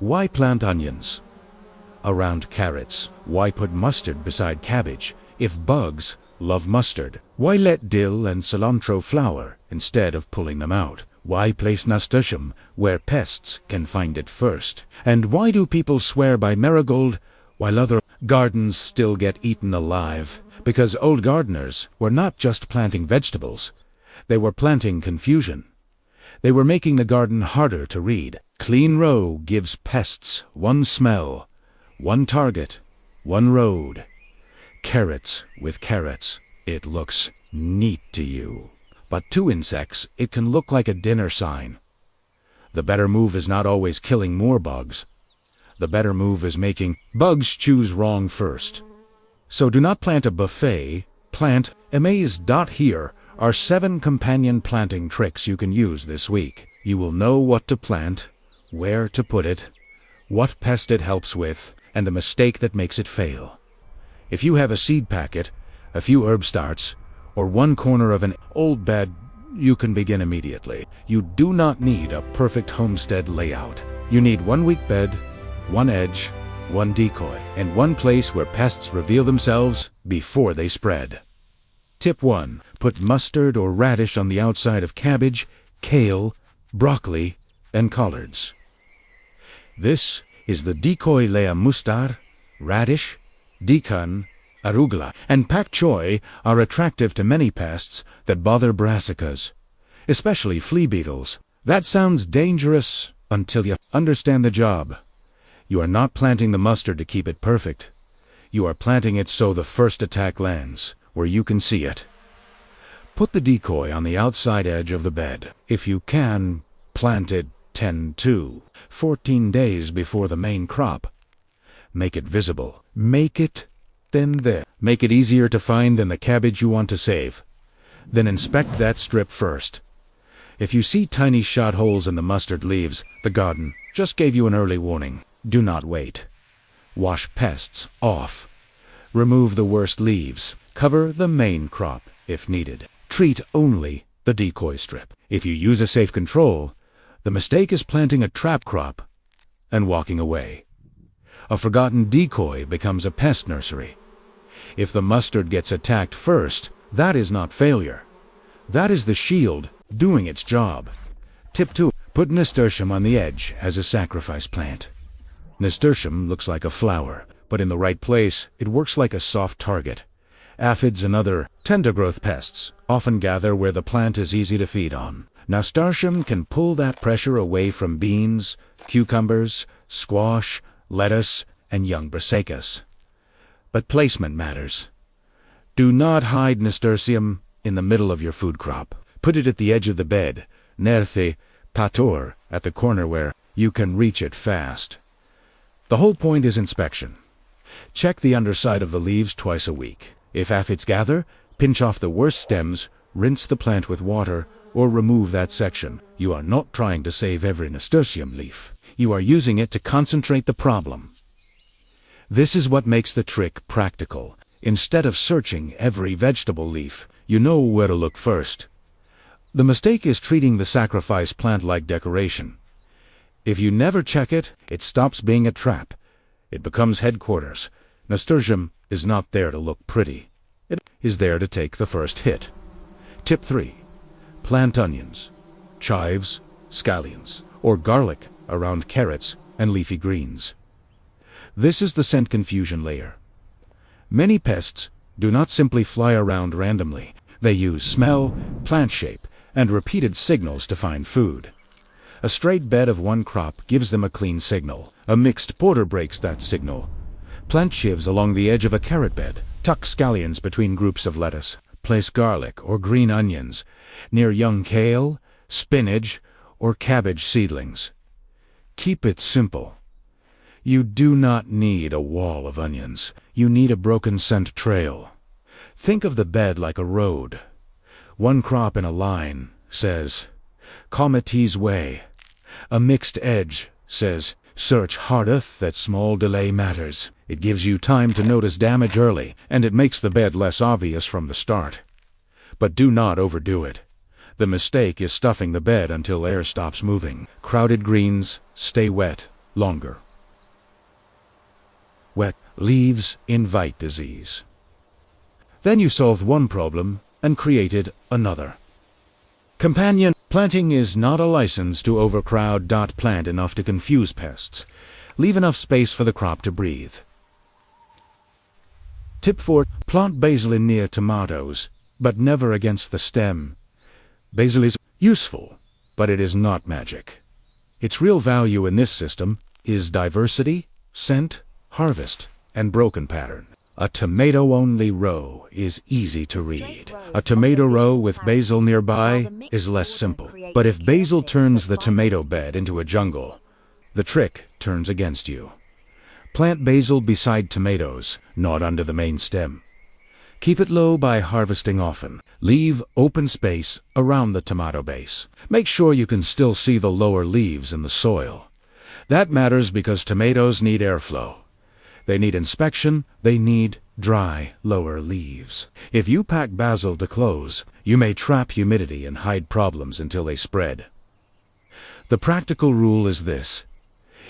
Why plant onions around carrots? Why put mustard beside cabbage if bugs love mustard? Why let dill and cilantro flower instead of pulling them out? Why place Nasturtium where pests can find it first? And why do people swear by marigold while other gardens still get eaten alive? Because old gardeners were not just planting vegetables, they were planting confusion. They were making the garden harder to read. Clean row gives pests one smell, one target, one road. Carrots with carrots, it looks neat to you. But to insects, it can look like a dinner sign. The better move is not always killing more bugs. The better move is making bugs choose wrong first. So do not plant a buffet, plant amaze. Here are 7 companion planting tricks you can use this week. You will know what to plant, where to put it, what pest it helps with, and the mistake that makes it fail. If you have a seed packet, a few herb starts, or one corner of an old bed, you can begin immediately. You do not need a perfect homestead layout. You need one weak bed, one edge, one decoy, and one place where pests reveal themselves before they spread. Tip 1. Put mustard or radish on the outside of cabbage, kale, broccoli, and collards. This is the decoy lea mustar, radish, decan, arugula, and pak choi are attractive to many pests that bother brassicas, especially flea beetles. That sounds dangerous until you understand the job. You are not planting the mustard to keep it perfect. You are planting it so the first attack lands where you can see it. Put the decoy on the outside edge of the bed. If you can, plant it 10 to 14 days before the main crop. Make it visible. Make it thin there. Make it easier to find than the cabbage you want to save. Then inspect that strip first. If you see tiny shot holes in the mustard leaves, the garden just gave you an early warning. Do not wait. Wash pests off. Remove the worst leaves. Cover the main crop if needed. Treat only the decoy strip. If you use a safe control, the mistake is planting a trap crop and walking away. A forgotten decoy becomes a pest nursery. If the mustard gets attacked first, that is not failure. That is the shield doing its job. Tip 2. Put Nasturtium on the edge as a sacrifice plant. Nasturtium looks like a flower, but in the right place, it works like a soft target. Aphids and other tender-growth pests often gather where the plant is easy to feed on. Nasturtium can pull that pressure away from beans, cucumbers, squash, lettuce, and young Brassicas. But placement matters. Do not hide Nasturtium in the middle of your food crop. Put it at the edge of the bed, nerthe pator, at the corner where you can reach it fast. The whole point is inspection. Check the underside of the leaves twice a week. If aphids gather, pinch off the worst stems, rinse the plant with water, or remove that section. You are not trying to save every Nasturtium leaf. You are using it to concentrate the problem. This is what makes the trick practical. Instead of searching every vegetable leaf, you know where to look first. The mistake is treating the sacrifice plant like decoration. If you never check it, it stops being a trap. It becomes headquarters. Nasturtium is not there to look pretty. It is there to take the first hit. Tip 3. Plant onions, chives, scallions, or garlic around carrots and leafy greens. This is the scent confusion layer. Many pests do not simply fly around randomly. They use smell, plant shape, and repeated signals to find food. A straight bed of one crop gives them a clean signal. A mixed border breaks that signal. Plant chives along the edge of a carrot bed. Tuck scallions between groups of lettuce. Place garlic or green onions near young kale, spinach, or cabbage seedlings. Keep it simple. You do not need a wall of onions. You need a broken scent trail. Think of the bed like a road. One crop in a line says, "Cometee's way." A mixed edge says, "Search hardeth that small delay matters." It gives you time to notice damage early, and it makes the bed less obvious from the start. But do not overdo it. The mistake is stuffing the bed until air stops moving. Crowded greens stay wet longer. Wet leaves invite disease. Then you solved one problem and created another. Companion planting is not a license to overcrowd. Plant enough to confuse pests. Leave enough space for the crop to breathe. Tip 4. Plant basil in near tomatoes, but never against the stem. Basil is useful, but it is not magic. Its real value in this system is diversity, scent, harvest, and broken pattern. A tomato-only row is easy to read. A tomato row with basil nearby is less simple. But if basil turns the tomato bed into a jungle, the trick turns against you. Plant basil beside tomatoes, not under the main stem. Keep it low by harvesting often. Leave open space around the tomato base. Make sure you can still see the lower leaves in the soil. That matters because tomatoes need airflow. They need inspection, they need dry, lower leaves. If you pack basil to close, you may trap humidity and hide problems until they spread. The practical rule is this.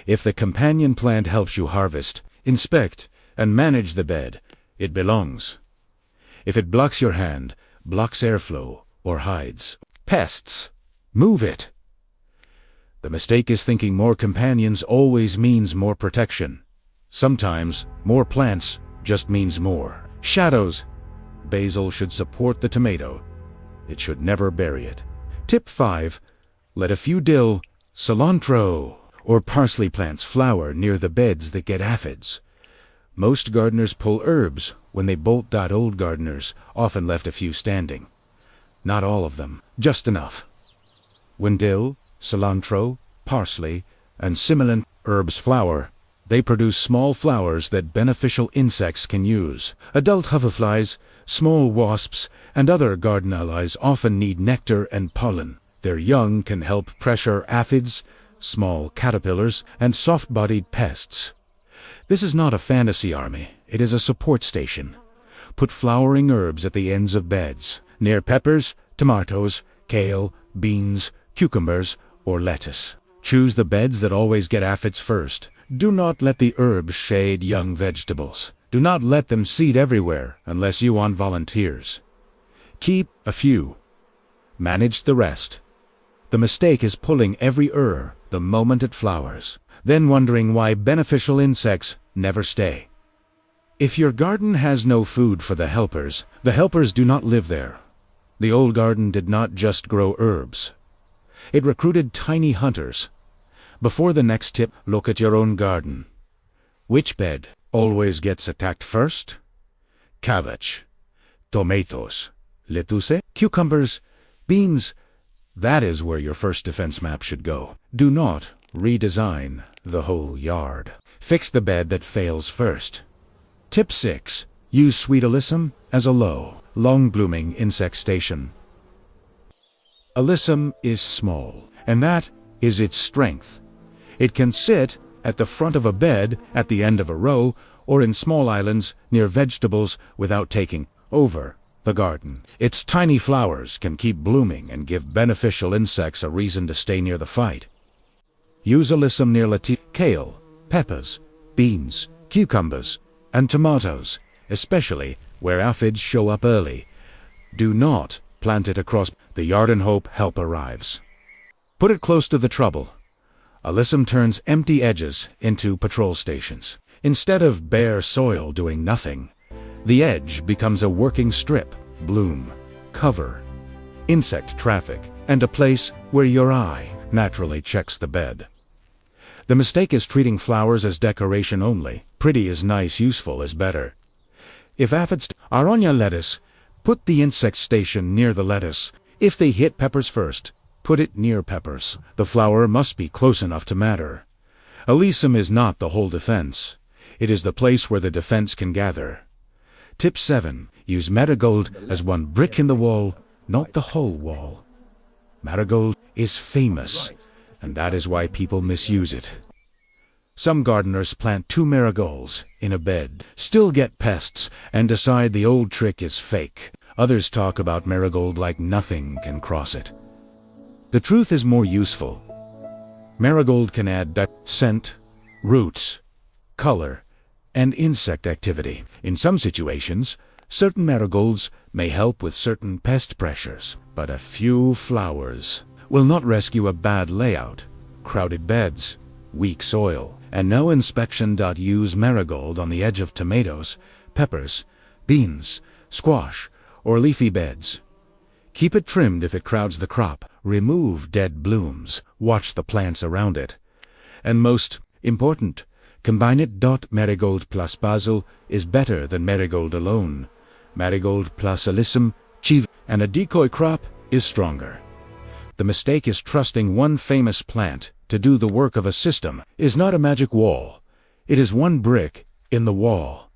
If the companion plant helps you harvest, inspect, and manage the bed, it belongs. If it blocks your hand, blocks airflow, or hides pests, move it. The mistake is thinking more companions always means more protection. Sometimes, more plants just means more shadows. Basil should support the tomato. It should never bury it. Tip 5. Let a few dill, cilantro, or parsley plants flower near the beds that get aphids. Most gardeners pull herbs when they bolt. Old gardeners often left a few standing. Not all of them, just enough. When dill, cilantro, parsley, and similar herbs flower, they produce small flowers that beneficial insects can use. Adult hoverflies, small wasps, and other garden allies often need nectar and pollen. Their young can help pressure aphids, small caterpillars, and soft-bodied pests. This is not a fantasy army, it is a support station. Put flowering herbs at the ends of beds, near peppers, tomatoes, kale, beans, cucumbers, or lettuce. Choose the beds that always get aphids first. Do not let the herbs shade young vegetables. Do not let them seed everywhere unless you want volunteers. Keep a few. Manage the rest. The mistake is pulling every herb the moment it flowers, then wondering why beneficial insects never stay. If your garden has no food for the helpers do not live there. The old garden did not just grow herbs. It recruited tiny hunters. Before the next tip, look at your own garden. Which bed always gets attacked first? Cabbage, tomatoes, lettuce, cucumbers, beans. That is where your first defense map should go. Do not redesign the whole yard. Fix the bed that fails first. Tip 6. Use sweet alyssum as a low, long-blooming insect station. Alyssum is small, and that is its strength. It can sit at the front of a bed, at the end of a row, or in small islands near vegetables without taking over the garden. Its tiny flowers can keep blooming and give beneficial insects a reason to stay near the fight. Use alyssum near kale, peppers, beans, cucumbers, and tomatoes, especially where aphids show up early. Do not plant it across the yard and hope help arrives. Put it close to the trouble. Alyssum turns empty edges into patrol stations. Instead of bare soil doing nothing, the edge becomes a working strip, bloom, cover, insect traffic, and a place where your eye naturally checks the bed. The mistake is treating flowers as decoration only. Pretty is nice, useful is better. If aphids are on your lettuce, put the insect station near the lettuce. If they hit peppers first, put it near peppers. The flower must be close enough to matter. Alyssum is not the whole defense. It is the place where the defense can gather. Tip 7. Use marigold as one brick in the wall, not the whole wall. Marigold is famous, and that is why people misuse it. Some gardeners plant 2 marigolds in a bed, still get pests, and decide the old trick is fake. Others talk about marigold like nothing can cross it. The truth is more useful. Marigold can add scent, roots, color, and insect activity. In some situations, certain marigolds may help with certain pest pressures, but a few flowers will not rescue a bad layout, crowded beds, weak soil, and no inspection. Use marigold on the edge of tomatoes, peppers, beans, squash, or leafy beds. Keep it trimmed if it crowds the crop. Remove dead blooms. Watch the plants around it. And most important, combine it. Marigold plus basil is better than marigold alone. Marigold plus alyssum, chives, and a decoy crop is stronger. The mistake is trusting one famous plant to do the work of a system. Is not a magic wall. It is one brick in the wall.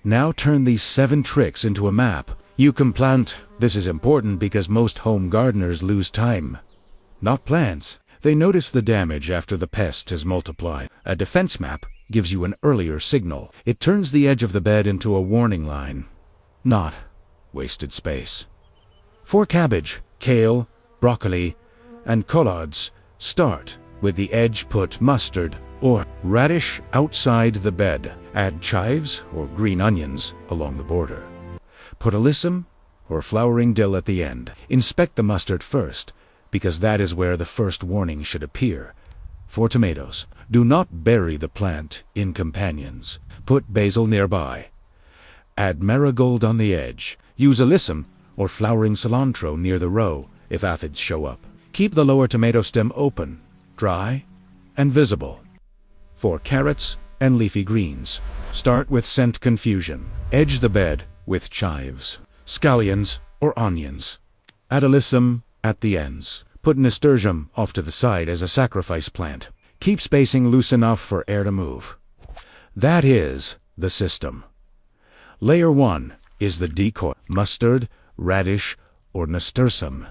Now turn these 7 tricks into a map. You can plant. This is important because most home gardeners lose time, not plants. They notice the damage after the pest has multiplied. A defense map gives you an earlier signal. It turns the edge of the bed into a warning line, not wasted space. For cabbage, kale, broccoli, and collards, start with the edge. Put mustard or radish outside the bed. Add chives or green onions along the border. Put alyssum or flowering dill at the end. Inspect the mustard first, because that is where the first warning should appear. For tomatoes, do not bury the plant in companions. Put basil nearby. Add marigold on the edge. Use alyssum or flowering cilantro near the row if aphids show up. Keep the lower tomato stem open, dry, and visible. For carrots and leafy greens, start with scent confusion. Edge the bed with chives, scallions, or onions. Add alyssum at the ends. Put nasturtium off to the side as a sacrifice plant. Keep spacing loose enough for air to move. That is the system. Layer 1 is the decoy, mustard, radish, or nasturtium.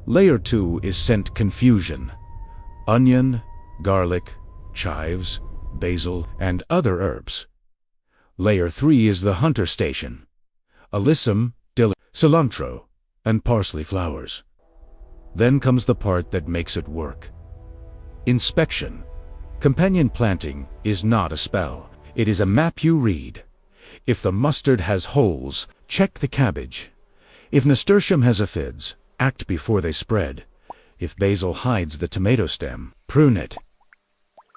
Layer 2 is scent confusion, onion, garlic, chives, basil, and other herbs. Layer 3 is the hunter station, alyssum, dill, cilantro, and parsley flowers. Then comes the part that makes it work. Inspection. Companion planting is not a spell. It is a map you read. If the mustard has holes, check the cabbage. If nasturtium has aphids, act before they spread. If basil hides the tomato stem, prune it.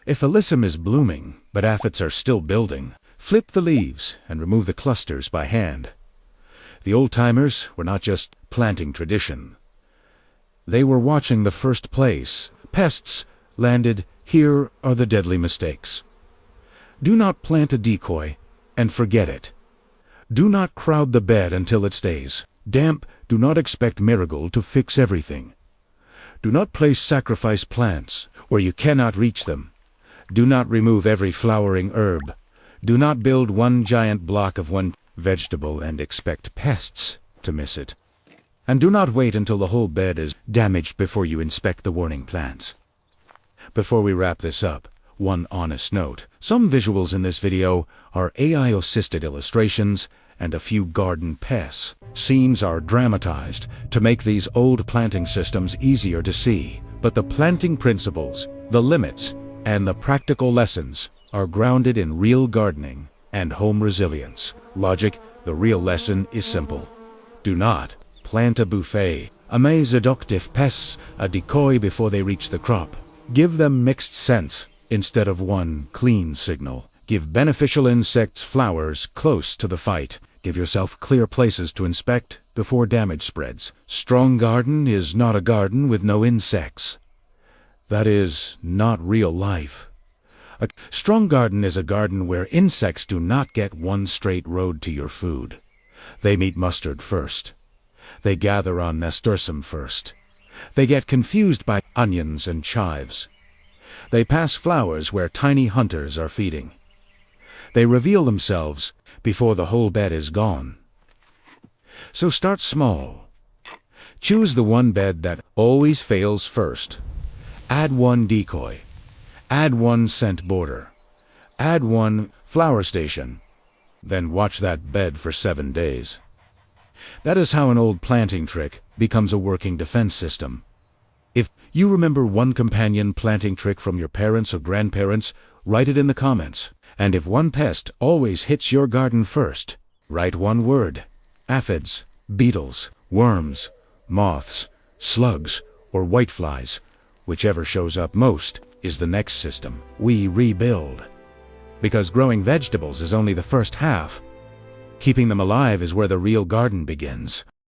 If alyssum is blooming, but aphids are still building, flip the leaves and remove the clusters by hand. The old-timers were not just planting tradition. They were watching the first place. Pests landed. Here are the deadly mistakes. Do not plant a decoy and forget it. Do not crowd the bed until it stays damp. Do not expect marigold to fix everything. Do not place sacrifice plants where you cannot reach them. Do not remove every flowering herb. Do not build one giant block of one vegetable and expect pests to miss it. And do not wait until the whole bed is damaged before you inspect the warning plants. Before we wrap this up, one honest note. Some visuals in this video are AI-assisted illustrations and a few garden pests. Scenes are dramatized to make these old planting systems easier to see, but the planting principles, the limits, and the practical lessons are grounded in real gardening and home resilience. Logic, the real lesson is simple. Do not plant a buffet, amaze seductive pests, a decoy before they reach the crop. Give them mixed scents instead of one clean signal. Give beneficial insects flowers close to the fight. Give yourself clear places to inspect before damage spreads. Strong garden is not a garden with no insects. That is not real life. A strong garden is a garden where insects do not get one straight road to your food. They meet mustard first. They gather on nasturtium first. They get confused by onions and chives. They pass flowers where tiny hunters are feeding. They reveal themselves before the whole bed is gone. So start small. Choose the one bed that always fails first. Add one decoy. Add one scent border. Add one flower station. Then watch that bed for 7 days. That is how an old planting trick becomes a working defense system. If you remember one companion planting trick from your parents or grandparents, Write it in the comments. And if one pest always hits your garden first, write one word: aphids, beetles, worms, moths, slugs, or whiteflies. Whichever shows up most is the next system we rebuild. Because growing vegetables is only the first half. Keeping them alive is where the real garden begins.